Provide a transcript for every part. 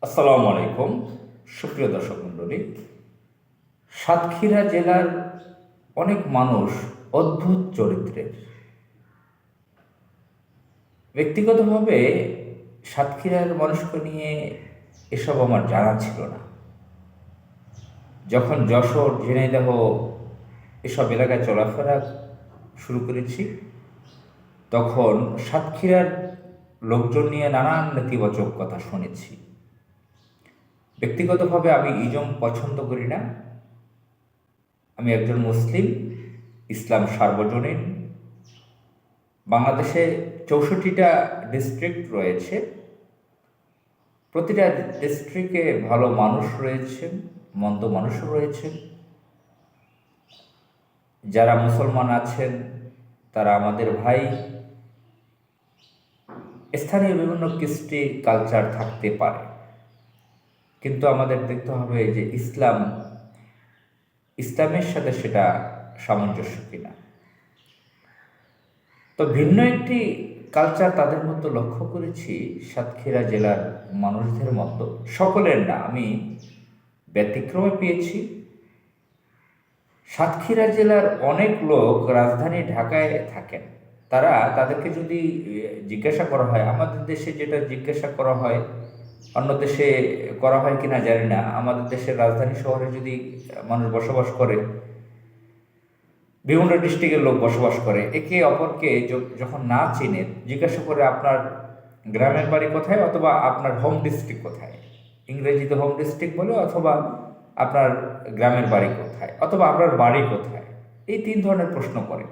আসসালামু আলাইকুম। সুপ্রিয় দর্শক মণ্ডলী, সাতক্ষীরা জেলার অনেক মানুষ অদ্ভুত চরিত্রের। ব্যক্তিগতভাবে সাতক্ষীরার মানুষকে নিয়ে এসব আমার জানা ছিল না। যখন যশোর, ঝিনাইদহ এসব এলাকায় চলাফেরা শুরু করেছি, তখন সাতক্ষীরার লোকজন নিয়ে নানান নেতিবাচক কথা শুনেছি। ব্যক্তিগতভাবে আমি ইজম পছন্দ করি না। আমি একজন মুসলিম, ইসলাম সার্বজনীন। বাংলাদেশে 64টা ডিস্ট্রিক্ট রয়েছে। প্রতিটা ডিস্ট্রিক্টে ভালো মানুষ রয়েছেন, মন্দ মানুষও রয়েছেন। যারা মুসলমান আছেন তারা আমাদের ভাই। স্থানীয় বিভিন্ন কৃষ্টি কালচার থাকতে পারে, কিন্তু আমাদের দেখতে হবে যে ইসলামের সাথে সেটা সামঞ্জস্য কিনা। তো ভিন্ন একটি কালচার তাদের মধ্যে লক্ষ্য করেছি সাতক্ষীরা জেলার মানুষদের মতো। সকলের না, আমি ব্যতিক্রমে পেয়েছি। সাতক্ষীরা জেলার অনেক লোক রাজধানী ঢাকায় থাকেন। তাদেরকে যদি জিজ্ঞাসা করা হয়, আমাদের দেশে যেটা জিজ্ঞাসা করা হয়, অন্য দেশে করা হয় কিনা জানি না, আমাদের দেশের রাজধানী শহরে যদি মানুষ বসবাস করে, বিভিন্ন ডিস্ট্রিক্টের লোক বসবাস করে, একে অপরকে যখন না চিনে জিজ্ঞাসা করে আপনার গ্রামের বাড়ি কোথায় অথবা আপনার হোম ডিস্ট্রিক্ট কোথায়, ইংরেজিতে হোম ডিস্ট্রিক্ট বলে, অথবা আপনার গ্রামের বাড়ি কোথায়, অথবা আপনার বাড়ি কোথায়, এই তিন ধরনের প্রশ্ন করে।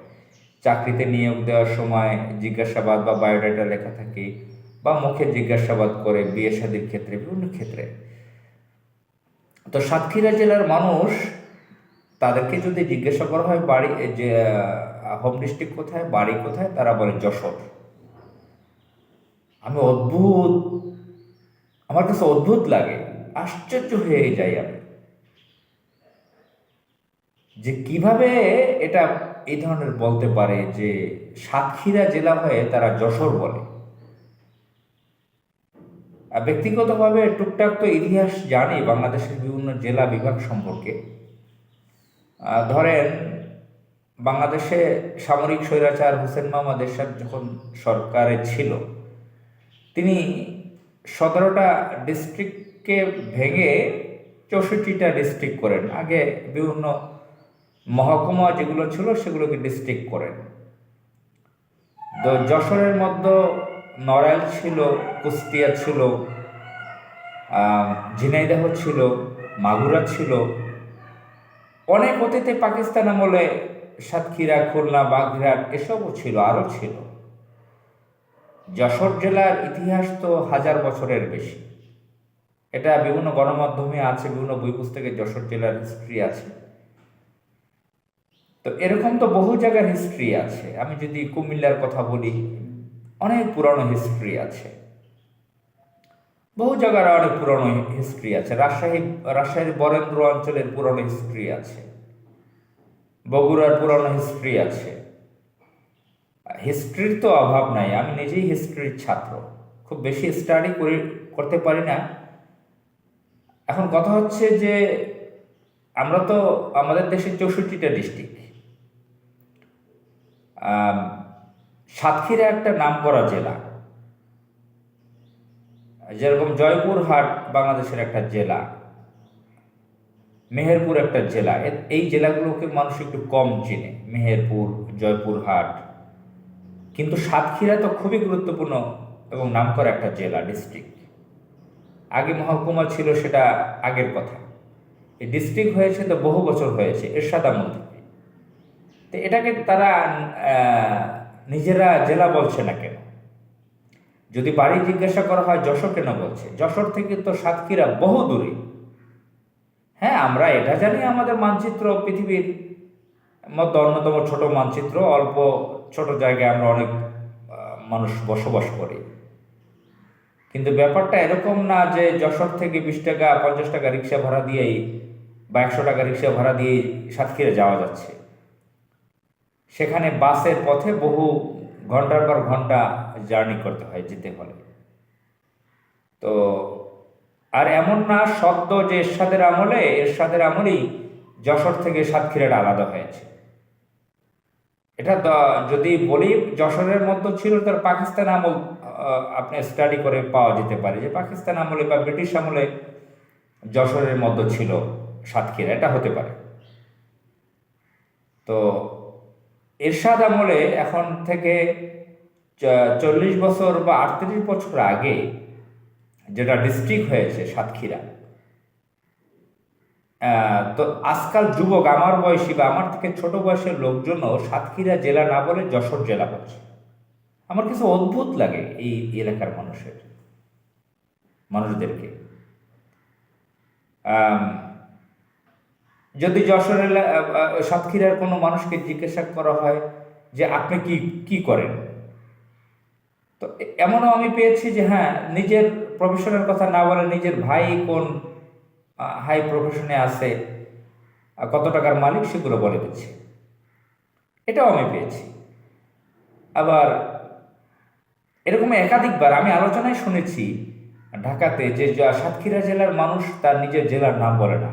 চাকরিতে নিয়োগ দেওয়ার সময় জিজ্ঞাসাবাদ বা বায়োডাটা লেখা থাকে, বা মুখে জিজ্ঞাসাবাদ করে বিয়ে শাদীর ক্ষেত্রে, বিভিন্ন ক্ষেত্রে। তো সাতক্ষীরা জেলার মানুষ, তাদেরকে যদি জিজ্ঞাসা করা হয় বাড়ি যে হোম ডিস্ট্রিক্ট কোথায়, বাড়ি কোথায়, তারা বলে যশোর। আমার কাছে অদ্ভুত লাগে, আশ্চর্য হয়ে যাই আমি যে কিভাবে এটা এই ধরনের বলতে পারে যে সাতক্ষীরা জেলা হয়ে তারা যশোর বলে। ব্যক্তিগতভাবে টুকটাক তো ইতিহাস জানি বাংলাদেশের বিভিন্ন জেলা বিভাগ সম্পর্কে। ধরেন, বাংলাদেশে সামরিক স্বৈরাচার হোসেন মোহাম্মদ এরশাদ যখন সরকারে ছিল, তিনি 17টা ডিস্ট্রিক্টকে ভেঙে 64টা ডিস্ট্রিক্ট করেন। আগে বিভিন্ন মহকুমা যেগুলো ছিল সেগুলোকে ডিস্ট্রিক্ট করেন। তো যশোরের মধ্যে নড়াইল ছিল, কুষ্টিয়া ছিল, ঝিনাইদহ ছিল, মাগুরা ছিল। অনেক অতীতে পাকিস্তান আমলে সাতক্ষীরা, খুলনা, বাগেরহাট এসবও ছিল, আরও ছিল। যশোর জেলার ইতিহাস তো 1000 বছরের বেশি। এটা বিভিন্ন গণমাধ্যমে আছে, বিভিন্ন বই পুস্তকে যশোর জেলার হিস্ট্রি আছে। তো এরকম তো বহু জায়গার হিস্ট্রি আছে। আমি যদি কুমিল্লার কথা বলি, অনেক পুরানো হিস্ট্রি আছে। বহু জায়গার অনেক পুরনো হিস্ট্রি আছে। রাজশাহীর বরেন্দ্র অঞ্চলের পুরনো হিস্ট্রি আছে, বগুড়ার পুরনো হিস্ট্রি আছে। হিস্ট্রির তো অভাব নাই। আমি নিজেই হিস্ট্রির ছাত্র, খুব বেশি স্টাডি করতে পারি না। এখন কথা হচ্ছে যে আমরা তো, আমাদের দেশের 64টা ডিস্ট্রিক্ট, সাতক্ষীরা একটা নামকরা জেলা। যেরকম জয়পুরহাট বাংলাদেশের একটা জেলা, মেহেরপুর একটা জেলা। এই জেলাগুলোকে মানুষ একটু কম চেনে, মেহেরপুর, জয়পুরহাট। কিন্তু সাতক্ষীরা তো খুবই গুরুত্বপূর্ণ এবং নামকরা একটা জেলা, ডিস্ট্রিক্ট। আগে মহকুমা ছিল, সেটা আগের কথা। এই ডিস্ট্রিক্ট হয়েছে তো বহু বছর হয়েছে, এরশাদ আমল থেকে। তো এটাকে তারা নিজেরা জেলা বলছে না কেন? যদি বাড়ি জিজ্ঞাসা করা হয় যশোর কেন বলছে? যশোর থেকে তো সাতক্ষীরা বহু দূরে। হ্যাঁ, আমরা এটা জানি আমাদের মানচিত্র পৃথিবীর মধ্যে অন্যতম ছোট মানচিত্র। অল্প ছোট জায়গায় আমরা অনেক মানুষ বসবাস করি। কিন্তু ব্যাপারটা এরকম না যে যশোর থেকে 20 টাকা 50 টাকা রিক্সা ভাড়া দিয়েই বা 100 টাকা রিক্সা ভাড়া দিয়েই সাতক্ষীরা যাওয়া যাচ্ছে। সেখানে বাসের পথে বহু ঘন্টার পর ঘন্টা জার্নি করতে হয়, যেতে হলে। তো আর এমন না সদ্য যে এরশাদের আমলেই যশোর থেকে সাতক্ষীরাটা আলাদা হয়েছে। এটা যদি বলি যশোরের মধ্যে ছিল, তার পাকিস্তান আমল আপনি স্টাডি করে পাওয়া যেতে পারে যে পাকিস্তান আমলে বা ব্রিটিশ আমলে যশোরের মধ্যে ছিল সাতক্ষীরা, এটা হতে পারে। তো এরশাদ আমলে এখন থেকে 40 বছর বা 38 বছর আগে যেটা ডিস্ট্রিক্ট হয়েছে সাতক্ষীরা, তো আজকাল যুবক আমার বয়সী বা আমার থেকে ছোট বয়সের লোকজনও সাতক্ষীরা জেলা না বলে যশোর জেলা বলছে। আমার কিছু অদ্ভুত লাগে এই এলাকার মানুষদেরকে। যদি সাতক্ষীরার কোনো মানুষকে জিজ্ঞাসা করা হয় যে আপনি কি কি করেন, তো এমনও আমি পেয়েছি যে হ্যাঁ, নিজের প্রফেশনের কথা না বলে নিজের ভাই কোন হাই প্রফেশনে আছে, কত টাকার মালিক, সেগুলো বলে দিচ্ছে। এটাও আমি পেয়েছি। আবার এরকম একাধিকবার আমি আলোচনায় শুনেছি ঢাকাতে যে সাতক্ষীরা জেলার মানুষ তার নিজের জেলার নাম বলে না,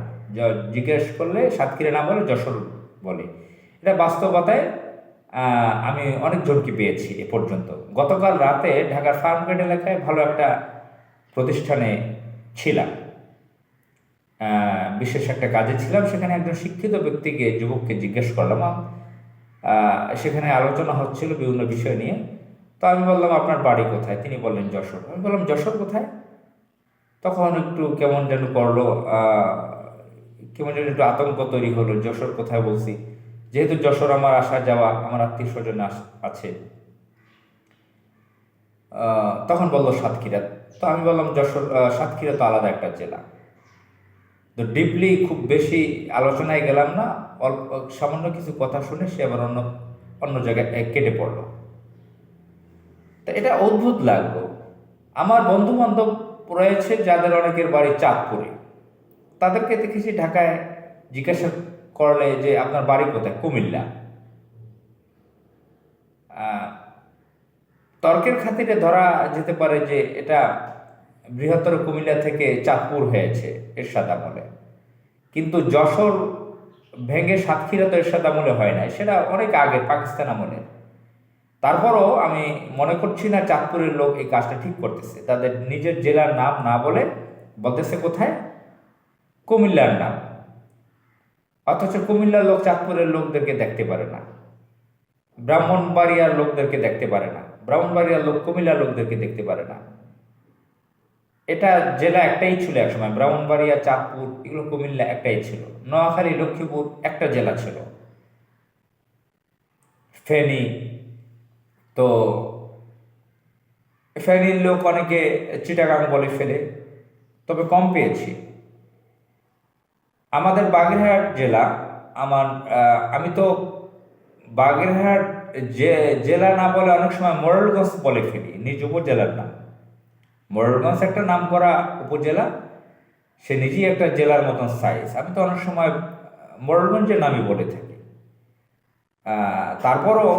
জিজ্ঞেস করলে সাতক্ষীরা নাম বলে যশোর বলে। এটা বাস্তবতায় আমি অনেকজনকে পেয়েছি এ পর্যন্ত। গতকাল রাতে ঢাকার ফার্মগেট এলাকায় ভালো একটা প্রতিষ্ঠানে ছিলাম, বিশেষ একটা কাজে ছিলাম। সেখানে একজন শিক্ষিত ব্যক্তিকে, যুবককে জিজ্ঞেস করলাম, সেখানে আলোচনা হচ্ছিল বিভিন্ন বিষয় নিয়ে। তো আমি বললাম আপনার বাড়ি কোথায়? তিনি বললেন যশোর। আমি বললাম যশোর কোথায়? তখন একটু কেমন যেন করলো, কেমন যেন একটু আতঙ্ক তৈরি হলো। যশোর কোথায় বলছি, যেহেতু যশোর আমার আসা যাওয়া, আমার আত্মীয় স্বজন আছে। তখন বললো সাতক্ষীরা। তো আমি বললাম যশোর, সাতক্ষীরা তো আলাদা একটা জেলা। তো ডিপলি খুব বেশি আলোচনায় গেলাম না, অল্প সামান্য কিছু কথা শুনে সে আবার অন্য অন্য জায়গায় কেটে পড়লো। তো এটা অদ্ভুত লাগলো। আমার বন্ধু বান্ধব রয়েছে যাদের অনেকের বাড়ি চাঁদপুরে, তাদেরকে দেখেছি ঢাকায় জিজ্ঞাসা করলে যে আপনার বাড়ি কোথায়? কুমিল্লা। তর্কের খাতিরে ধরা যেতে পারে যে এটা বৃহত্তর কুমিল্লা থেকে চাঁদপুর হয়েছে এরশাদ আমলে, কিন্তু যশোর ভেঙে সাতক্ষীরা তো এরশাদ আমলে হয় নাই, সেটা অনেক আগে পাকিস্তান আমলের। তারপরও আমি মনে করছি না চাঁদপুরের লোক এই কাজটা ঠিক করতেছে। তাদের নিজের জেলার নাম না বলে বলতেছে কোথায়? কুমিল্লার নাম। অথচ কুমিল্লার লোক চাঁদপুরের লোকদেরকে দেখতে পারে না, ব্রাহ্মণবাড়িয়ার লোকদেরকে দেখতে পারে না, ব্রাহ্মণবাড়িয়ার লোক কুমিল্লার লোকদেরকে দেখতে পারে না। এটা জেলা একটাই ছিল একসময়, ব্রাহ্মণবাড়িয়া, চাঁদপুর, এগুলো কুমিল্লা একটাই ছিল। নোয়াখালী, লক্ষ্মীপুর একটা জেলা ছিল, ফেনী। তো ফেনীর লোক অনেকে চিটাগাং বলে ফেলে, তবে কম পেয়েছি। আমাদের বাগেরহাট জেলা, আমার আমি তো বাগেরহাট জেলা না বলে অনেক সময় মোরেলগঞ্জ বলে ফেলি, নিজ উপজেলার নাম। মোরেলগঞ্জ একটা নাম করা উপজেলা, সে নিজেই একটা জেলার মতন সাইজ। আমি তো অনেক সময় মোরেলগঞ্জের নামই বলে থাকি। তারপরও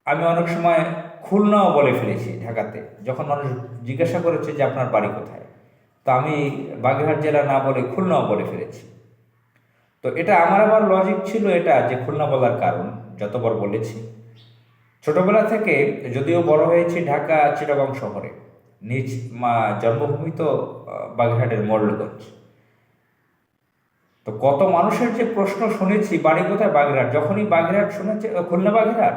আমি অনেক সময় খুলনাও বলে ফেলেছি ঢাকাতে, যখন মানুষ জিজ্ঞাসা করেছে যে আপনার বাড়ি কোথায়, তো আমি বাগেরহাট জেলা না বলে খুলনাও বলে ফেলেছি। তো এটা আমার আবার লজিক ছিল এটা, যে খুলনা বলার কারণ যতবার বলেছি, ছোটবেলা থেকে যদিও বড় হয়েছি ঢাকা চিটাগং শহরে, নিজ জন্মভূমি তো বাগেরহাটের মোরেলগঞ্জ। তো কত মানুষের যে প্রশ্ন শুনেছি বাড়ি কোথায়? বাগেরহাট। যখনই বাগেরহাট শুনেছে, খুলনা বাগেরহাট,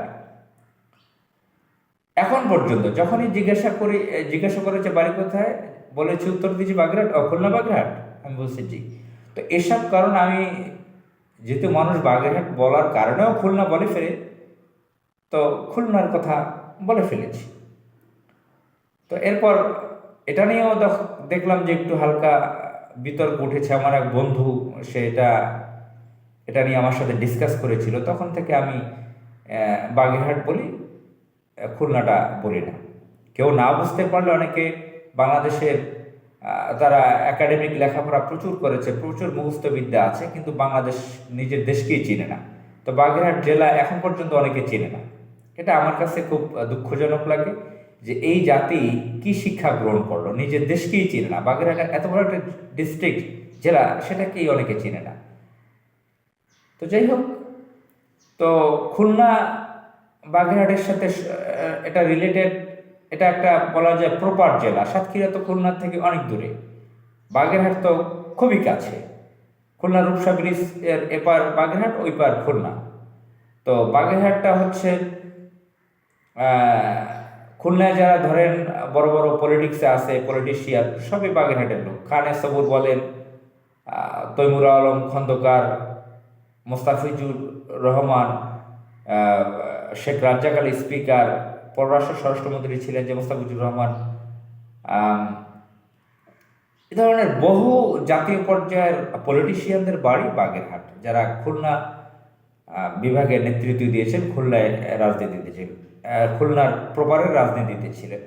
এখন পর্যন্ত যখনই জিজ্ঞাসা করেছে বাড়ি কোথায়, বলেছি উত্তর দিয়েছি বাগেরহাট, খুলনা বাগেরহাট। আমি বলছি জি। তো এসব কারণ আমি, যেহেতু মানুষ বাগেরহাট বলার কারণেও খুলনা বলে ফেলে, তো খুলনার কথা বলে ফেলেছি। তো এরপর এটা নিয়েও দেখলাম যে একটু হালকা বিতর্ক উঠেছে। আমার এক বন্ধু, সে এটা নিয়ে আমার সাথে ডিসকাস করেছিল। তখন থেকে আমি বাগেরহাট বলি, খুলনাটা বলি না। কেউ না বুঝতে পারলে অনেকে বাংলাদেশের, তারা একাডেমিক লেখাপড়া প্রচুর করেছে, প্রচুর মুখস্থ বিদ্যা আছে, কিন্তু বাংলাদেশ নিজের দেশকেই চিনে না। তো বাগেরহাট জেলা এখন পর্যন্ত অনেকে চিনে না। এটা আমার কাছে খুব দুঃখজনক লাগে যে এই জাতি কি শিক্ষা গ্রহণ করলো, নিজের দেশকেই চিনে না। বাগেরহাট এত বড় একটা ডিস্ট্রিক্ট, জেলা, সেটাকেই অনেকে চিনে না। তো যাই হোক, তো খুলনা বাগেরহাটের সাথে এটা রিলেটেড, এটা একটা বলা যায় প্রপার জেলা। সাতক্ষীরা তো খুলনার থেকে অনেক দূরে, বাগেরহাট তো খুবই কাছে। খুলনা রূপসা ব্রিজ এর এপার বাগেরহাট, ওই পার খুলনা। তো বাগেরহাটটা হচ্ছে খুলনায় যারা ধরেন বড় বড় পলিটিক্সে আছে, পলিটিশিয়ান, সবই বাগেরহাটের লোক। খানে সবুর বলেন, তৈমুর আলম খন্দকার, মোস্তাফিজুর রহমান, শেখ রাজ্জাক আলী স্পিকার, পররাষ্ট্র স্বরাষ্ট্রমন্ত্রী ছিলেন যে মোস্তাফিজুর রহমান, এ ধরনের বহু জাতীয় পর্যায়ের পলিটিশিয়ানদের বাড়ি বাগেরহাট, যারা খুলনা বিভাগের নেতৃত্ব দিয়েছেন, খুলনায় রাজনীতিতে ছিলেন, খুলনার প্রপারের রাজনীতিতে ছিলেন।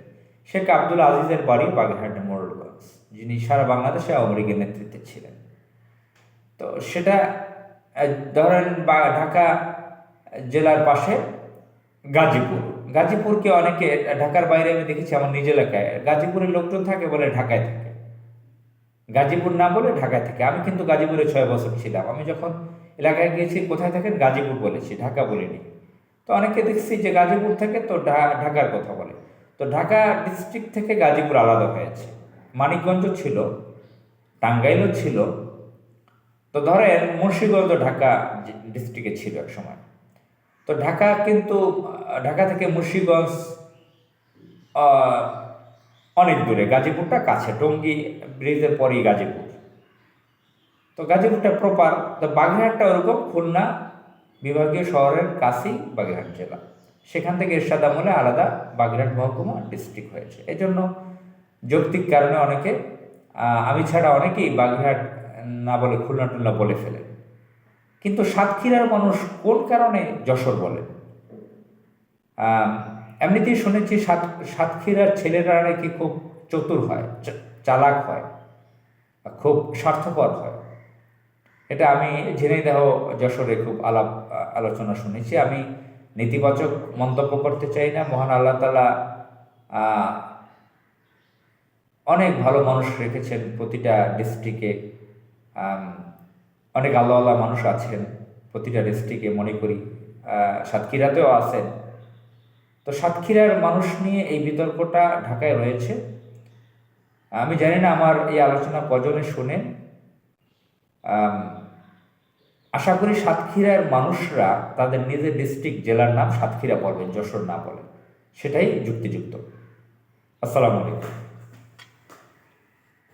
শেখ আব্দুল আজিজের বাড়ি বাগেরহাটের মোড়লগঞ্জ, যিনি সারা বাংলাদেশে আওয়ামী লীগের নেতৃত্বে ছিলেন। তো সেটা ধরেন ঢাকা জেলার পাশে গাজীপুর। গাজীপুরকে অনেকে ঢাকার বাইরে, আমি দেখেছি আমার নিজ এলাকায়, গাজীপুরের লোকজন থাকে বলে ঢাকায় থাকে, গাজীপুর না বলে ঢাকায় থাকে। আমি কিন্তু গাজীপুরে 6 বছর ছিলাম। আমি যখন এলাকায় গিয়েছি, কোথায় থাকেন, গাজীপুর বলেছি, ঢাকা বলিনি। তো অনেকে দেখছি যে গাজীপুর থেকে তো ঢাকার কথা বলে। তো ঢাকা ডিস্ট্রিক্ট থেকে গাজীপুর আলাদা হয়েছে, মানিকগঞ্জ ছিল, টাঙ্গাইলও ছিল। তো ধরেন মুন্সিগঞ্জ ঢাকা ডিস্ট্রিক্টে ছিল এক সময়। তো ঢাকা কিন্তু, ঢাকা থেকে মুন্সিগঞ্জ অনেক দূরে, গাজীপুরটা কাছে, টঙ্গী ব্রিজের পরেই গাজীপুর। তো গাজীপুরটা প্রপার। তো বাগেরহাটটা ওরকম খুলনা বিভাগীয় শহরের কাছেই বাগেরহাট জেলা। সেখান থেকে এরশাদ আমলে আলাদা বাগেরহাট মহকুমা ডিস্ট্রিক্ট হয়েছে। এই জন্য যৌক্তিক কারণে অনেকে, আমি ছাড়া অনেকেই বাগেরহাট না বলে খুলনা টুলনা বলে ফেলে। কিন্তু সাতক্ষীরার মানুষ কোন কারণে যশোর বলে? এমনিতেই শুনেছি সাতক্ষীরার ছেলেরা নাকি খুব চতুর হয়, চালাক হয়, খুব স্বার্থপর হয়। এটা আমি ঝিনাইদহ যশোরে খুব আলোচনা শুনেছি। আমি নেতিবাচক মন্তব্য করতে চাই না। মহান আল্লাহ তাআলা অনেক ভালো মানুষ রেখেছেন প্রতিটা ডিস্ট্রিক্টে, অনেক আল্লাহ মানুষ আছেন প্রতিটা ডিস্ট্রিক্টে, মনে করি সাতক্ষীরাতেও আছেন। তো সাতক্ষীরার মানুষ নিয়ে এই বিতর্কটা ঢাকায় রয়েছে। আমি জানি না আমার এই আলোচনা কজনে শুনেন। আশা করি সাতক্ষীরার মানুষরা তাদের নিজের ডিস্ট্রিক্ট জেলার নাম সাতক্ষীরা বলবেন, যশোর না বলেন, সেটাই যুক্তিযুক্ত। আসসালামু আলাইকুম।